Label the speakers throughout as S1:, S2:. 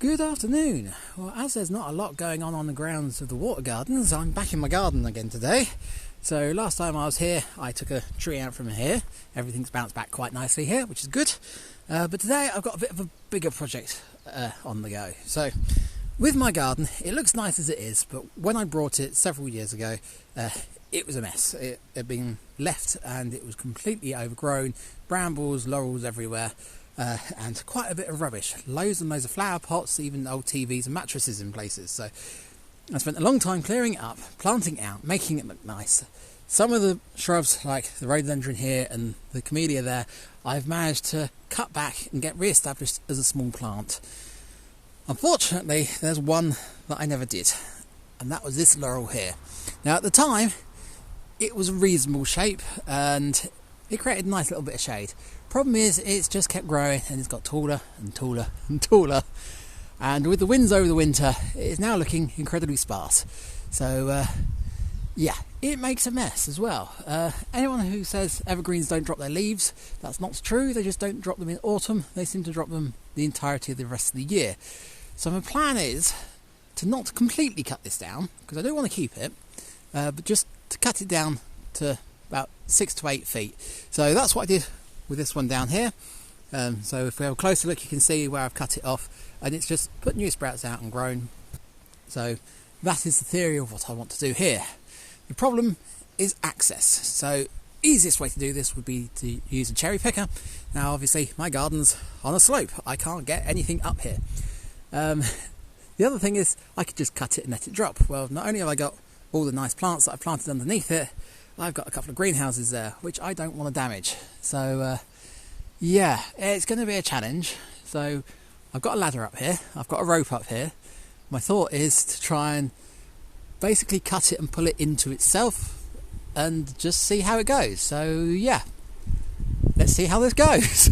S1: Good afternoon. Well, as there's not a lot going on the grounds of the water gardens, I'm back in my garden again today. So last time I was here, I took a tree out from here. Everything's bounced back quite nicely here, which is good. But today I've got a bit of a bigger project on the go. So with my garden, it looks nice as it is, but when I brought it several years ago, it was a mess. It had been left and it was completely overgrown, brambles, laurels everywhere. And quite a bit of rubbish, loads and loads of flower pots, even old TVs and mattresses in places. So I spent a long time clearing it up, planting it out, making it look nice. Some of the shrubs like the rhododendron here and the camellia there, I've managed to cut back and get re-established as a small plant. Unfortunately, there's one that I never did, and that was this laurel here. Now at the time it was a reasonable shape and it created a nice little bit of shade. Problem is, it's just kept growing and it's got taller and taller and taller. And with the winds over the winter, it is now looking incredibly sparse. So, yeah, it makes a mess as well. Anyone who says evergreens don't drop their leaves, that's not true. They just don't drop them in autumn. They seem to drop them the entirety of the rest of the year. So my plan is to not completely cut this down, because I do want to keep it, but just to cut it down to about 6 to 8 feet. So that's what I did with this one down here. So if we have a closer look, you can see where I've cut it off, and it's just put new sprouts out and grown. So that is the theory of what I want to do here. The problem is access. So easiest way to do this would be to use a cherry picker. Now obviously my garden's on a slope, I can't get anything up here. The other thing is I could just cut it and let it drop. Well, not only have I got all the nice plants that I've planted underneath it, I've got a couple of greenhouses there, which I don't want to damage. So, yeah, it's going to be a challenge. So, I've got a ladder up here. I've got a rope up here. My thought is to try and basically cut it and pull it into itself and just see how it goes. So, yeah, let's see how this goes.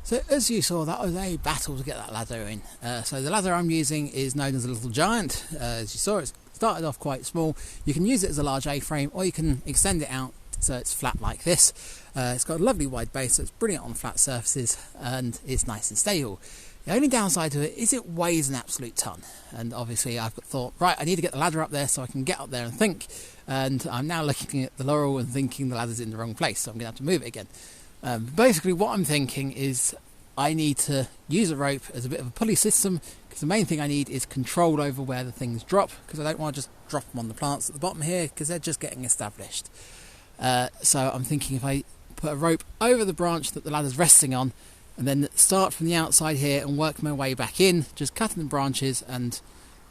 S1: So as you saw, that was a battle to get that ladder in. So the ladder I'm using is known as a little giant. As you saw, it started off quite small. You can use it as a large A-frame, or you can extend it out so it's flat like this. It's got a lovely wide base, so it's brilliant on flat surfaces, and it's nice and stable. The only downside to it is it weighs an absolute ton. And obviously I've thought, right, I need to get the ladder up there so I can get up there and think. And I'm now looking at the laurel and thinking the ladder's in the wrong place, so I'm going to have to move it again. Basically what I'm thinking is I need to use a rope as a bit of a pulley system, because the main thing I need is control over where the things drop, because I don't want to just drop them on the plants at the bottom here, because they're just getting established. So I'm thinking if I put a rope over the branch that the ladder's resting on, and then start from the outside here and work my way back in, just cutting the branches and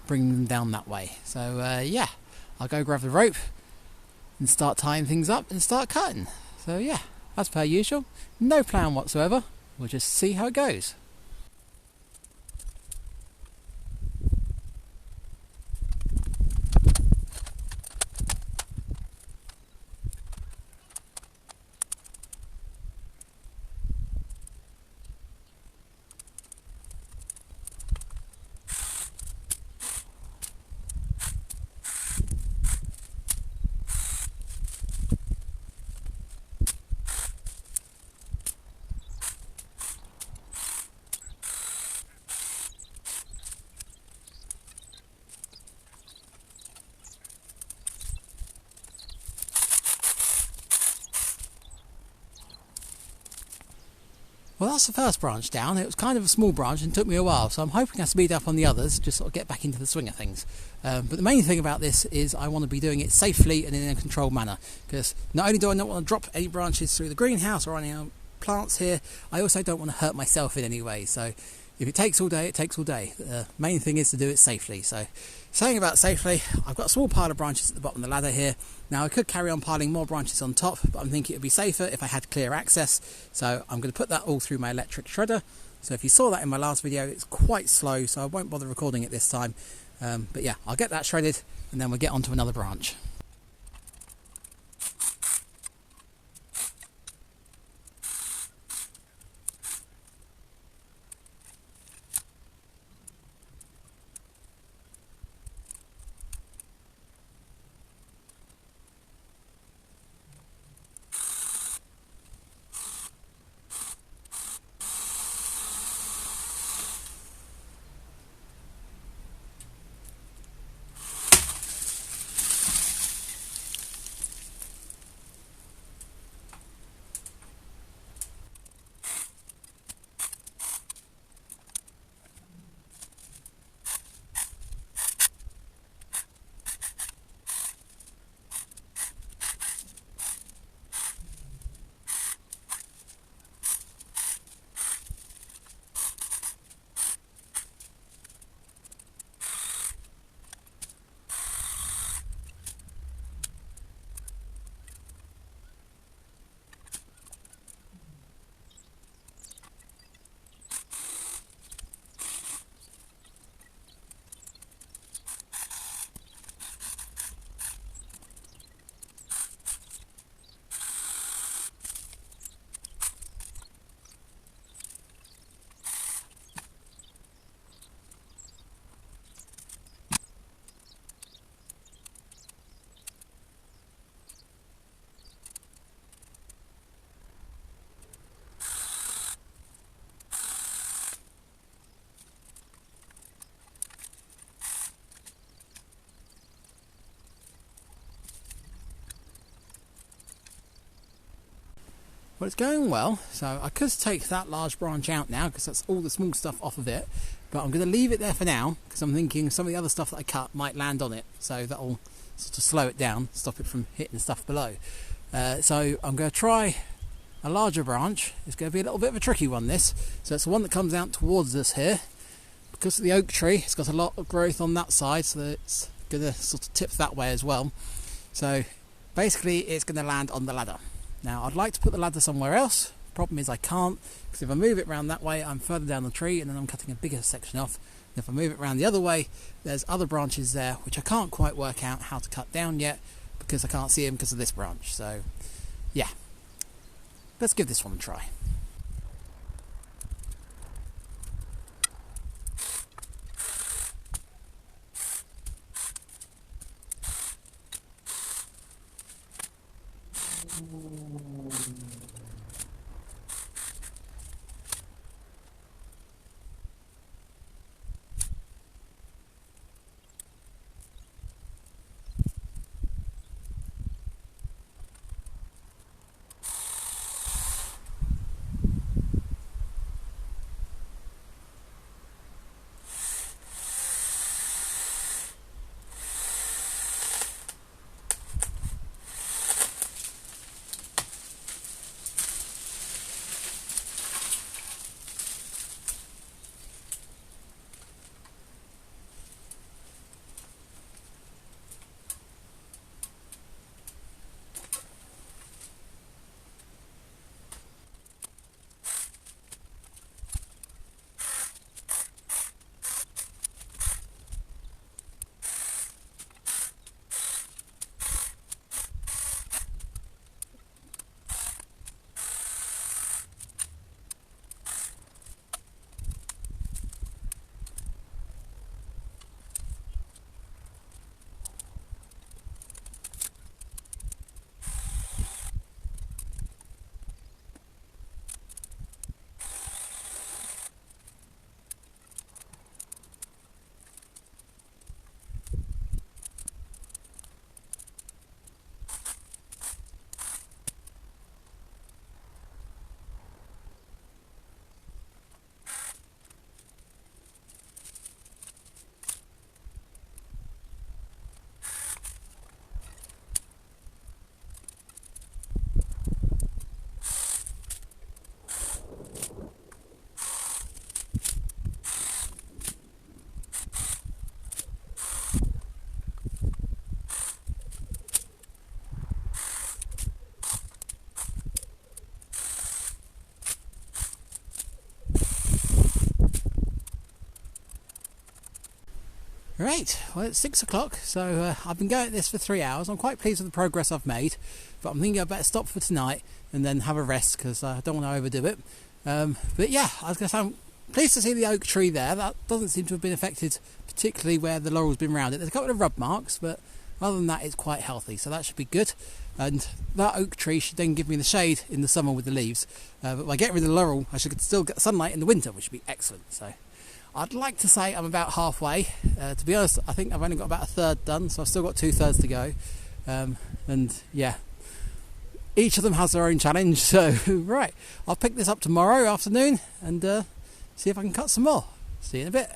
S1: bringing them down that way. So yeah, I'll go grab the rope and start tying things up and start cutting. So yeah, as per usual, no plan whatsoever. We'll just see how it goes. Well, that's the first branch down. It was kind of a small branch and took me a while, so I'm hoping I speed up on the others, just sort of get back into the swing of things. But the main thing about this is I want to be doing it safely and in a controlled manner, because not only do I not want to drop any branches through the greenhouse or any plants here, I also don't want to hurt myself in any way. So if it takes all day, it takes all day. The main thing is to do it safely. So, saying about safely, I've got a small pile of branches at the bottom of the ladder here. Now, I could carry on piling more branches on top, but I'm thinking it would be safer if I had clear access. So I'm going to put that all through my electric shredder. So if you saw that in my last video, it's quite slow, so I won't bother recording it this time. But yeah, I'll get that shredded and then we'll get onto another branch. Well, it's going well, so I could take that large branch out now because that's all the small stuff off of it, but I'm going to leave it there for now because I'm thinking some of the other stuff that I cut might land on it, so that'll sort of slow it down, stop it from hitting stuff below. So I'm going to try a larger branch. It's going to be a little bit of a tricky one, this. So it's the one that comes out towards us here. Because of the oak tree, it's got a lot of growth on that side, so it's going to sort of tip that way as well. So basically it's going to land on the ladder. Now, I'd like to put the ladder somewhere else. Problem is I can't, because if I move it around that way, I'm further down the tree and then I'm cutting a bigger section off. And if I move it around the other way, there's other branches there which I can't quite work out how to cut down yet because I can't see them because of this branch. So, yeah, let's give this one a try. Right, well it's 6 o'clock, so I've been going at this for 3 hours. I'm quite pleased with the progress I've made, but I'm thinking I better stop for tonight and then have a rest because I don't want to overdo it. But yeah, I was going to say I'm pleased to see the oak tree there. That doesn't seem to have been affected, particularly where the laurel's been round it. There's a couple of rub marks, but other than that it's quite healthy, so that should be good. And that oak tree should then give me the shade in the summer with the leaves. But by getting rid of the laurel, I should still get sunlight in the winter, which would be excellent. So I'd like to say I'm about halfway. To be honest, I think I've only got about a third done, so I've still got 2/3 to go. And yeah, each of them has their own challenge. So right, I'll pick this up tomorrow afternoon and see if I can cut some more. See you in a bit.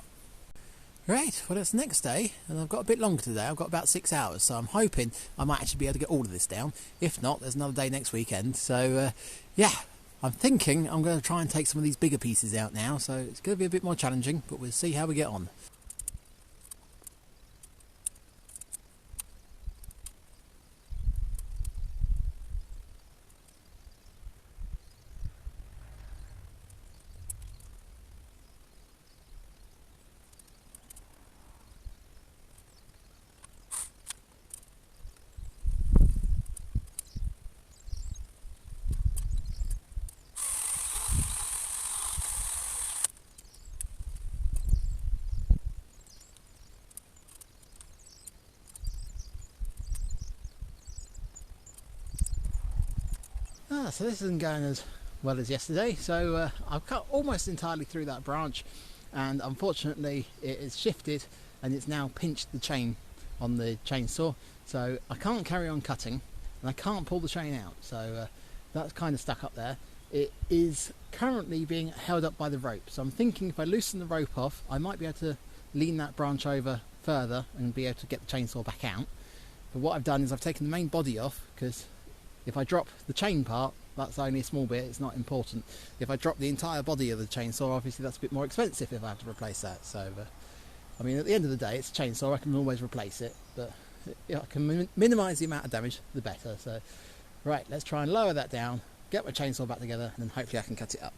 S1: Right, well it's the next day and I've got a bit longer today. I've got about 6 hours, so I'm hoping I might actually be able to get all of this down. If not, there's another day next weekend. So yeah, I'm thinking I'm going to try and take some of these bigger pieces out now, so it's going to be a bit more challenging, but we'll see how we get on. So this isn't going as well as yesterday, so I've cut almost entirely through that branch, and unfortunately it has shifted and it's now pinched the chain on the chainsaw, so I can't carry on cutting and I can't pull the chain out, so that's kind of stuck up there. It is currently being held up by the rope, so I'm thinking if I loosen the rope off I might be able to lean that branch over further and be able to get the chainsaw back out. But what I've done is I've taken the main body off, because if I drop the chain part, that's only a small bit, it's not important. If I drop the entire body of the chainsaw, obviously that's a bit more expensive if I have to replace that. So, I mean, at the end of the day, it's a chainsaw, I can always replace it, but if I can minimise the amount of damage, the better. So, right, let's try and lower that down, get my chainsaw back together, and then hopefully I can cut it up.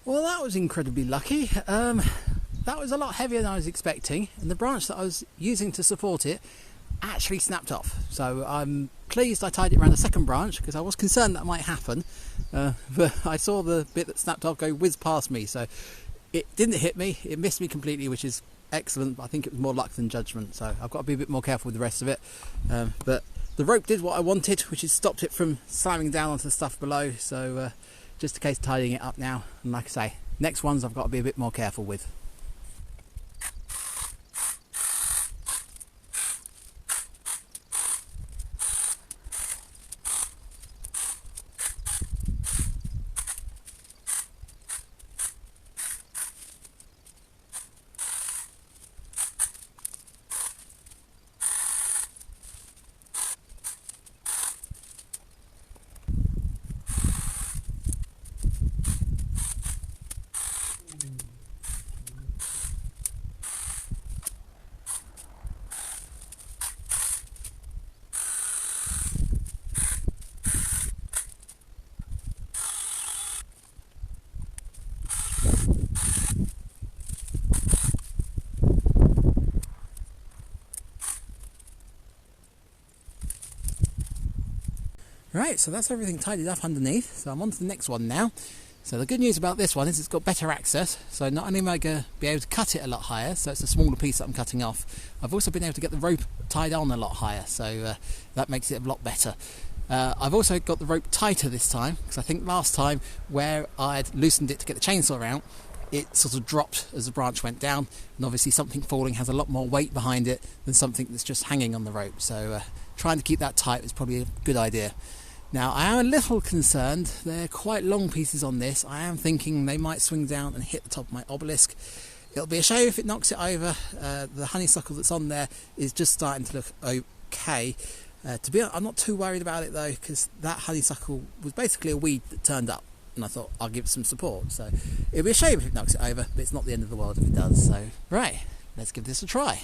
S1: Well, that was incredibly lucky. That was a lot heavier than I was expecting, and the branch that I was using to support it actually snapped off. So I'm pleased I tied it around a second branch, because I was concerned that might happen, but I saw the bit that snapped off go whiz past me, so it didn't hit me, it missed me completely, which is excellent. But I think it was more luck than judgment, so I've got to be a bit more careful with the rest of it. But the rope did what I wanted, which is stopped it from slamming down onto the stuff below, so just a case of tidying it up now, and like I say, next ones I've got to be a bit more careful with. Right, so that's everything tidied up underneath, so I'm on to the next one now. So the good news about this one is it's got better access, so not only am I going to be able to cut it a lot higher, so it's a smaller piece that I'm cutting off, I've also been able to get the rope tied on a lot higher, so that makes it a lot better. I've also got the rope tighter this time, because I think last time where I'd loosened it to get the chainsaw out, it sort of dropped as the branch went down, and obviously something falling has a lot more weight behind it than something that's just hanging on the rope, so trying to keep that tight is probably a good idea. Now I am a little concerned, they're quite long pieces on this. I am thinking they might swing down and hit the top of my obelisk. It'll be a shame if it knocks it over. The honeysuckle that's on there is just starting to look okay. To be honest, I'm not too worried about it though, because that honeysuckle was basically a weed that turned up, and I thought I'll give it some support. So it'll be a shame if it knocks it over, but it's not the end of the world if it does. So right, let's give this a try.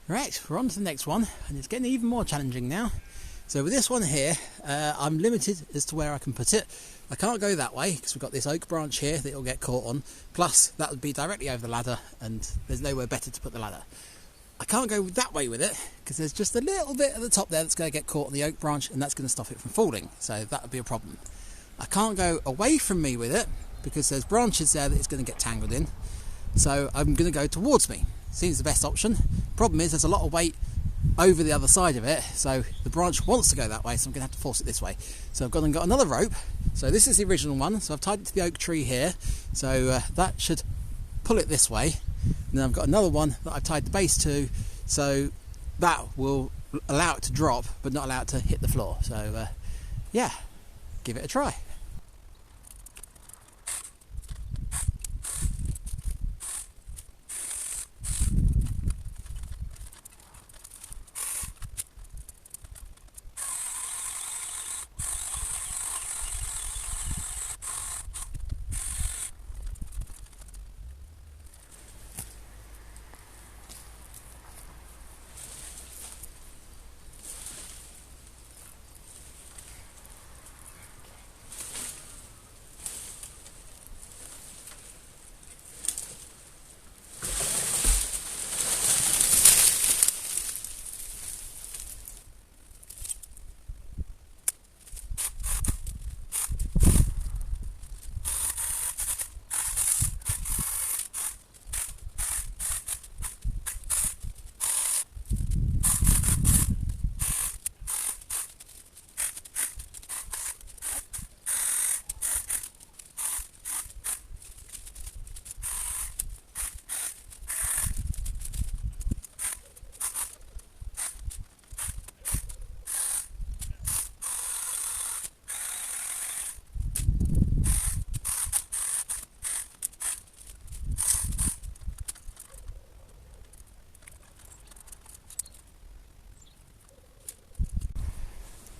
S1: Right, we're on to the next one, and it's getting even more challenging now. So with this one here, I'm limited as to where I can put it. I can't go that way because we've got this oak branch here that it'll get caught on. Plus, that would be directly over the ladder, and there's nowhere better to put the ladder. I can't go that way with it because there's just a little bit at the top there that's going to get caught on the oak branch, and that's going to stop it from falling. So that would be a problem. I can't go away from me with it because there's branches there that it's going to get tangled in. So I'm going to go towards me. Seems the best option. Problem is there's a lot of weight over the other side of it, so the branch wants to go that way, so I'm going to have to force it this way. So I've gone and got another rope. So this is the original one, so I've tied it to the oak tree here, so that should pull it this way. And then I've got another one that I've tied the base to, so that will allow it to drop but not allow it to hit the floor. So yeah, give it a try.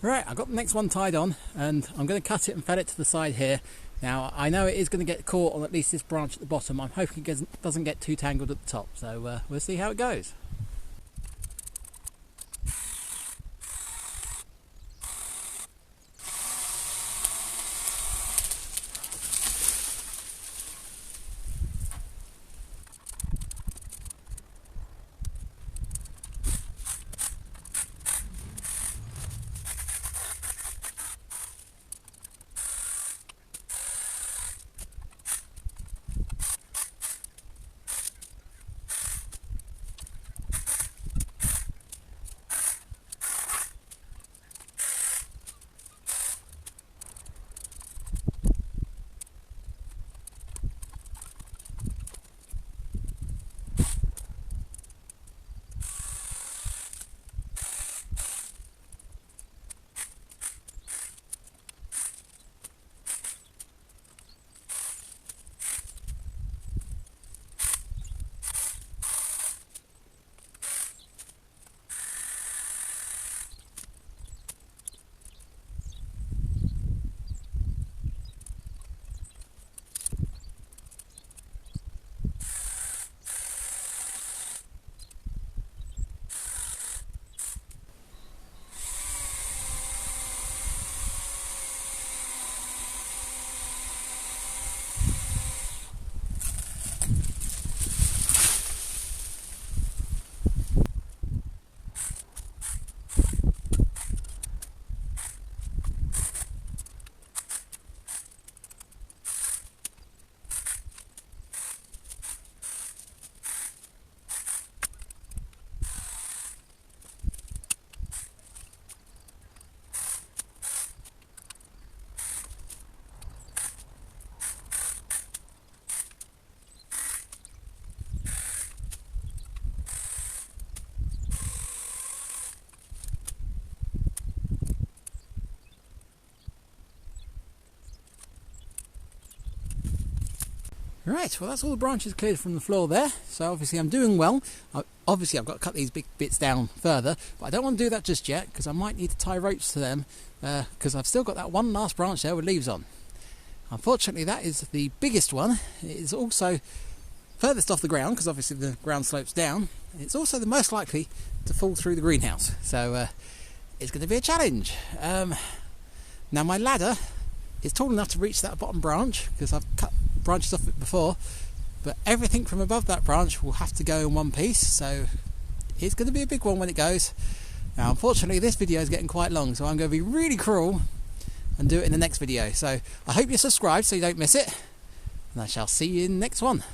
S1: Right, I've got the next one tied on, and I'm going to cut it and fed it to the side here. Now, I know it is going to get caught on at least this branch at the bottom. I'm hoping it doesn't get too tangled at the top, so we'll see how it goes. Right, well that's all the branches cleared from the floor there, so obviously I'm doing well. Obviously I've got to cut these big bits down further, but I don't want to do that just yet because I might need to tie ropes to them because I've still got that one last branch there with leaves on. Unfortunately that is the biggest one. It is also furthest off the ground because obviously the ground slopes down. It's also the most likely to fall through the greenhouse, so it's going to be a challenge. Now my ladder is tall enough to reach that bottom branch because I've cut branches off it before, but everything from above that branch will have to go in one piece, so it's going to be a big one when it goes. Now unfortunately this video is getting quite long, so I'm going to be really cruel and do it in the next video. So I hope you're subscribed so you don't miss it, and I shall see you in the next one.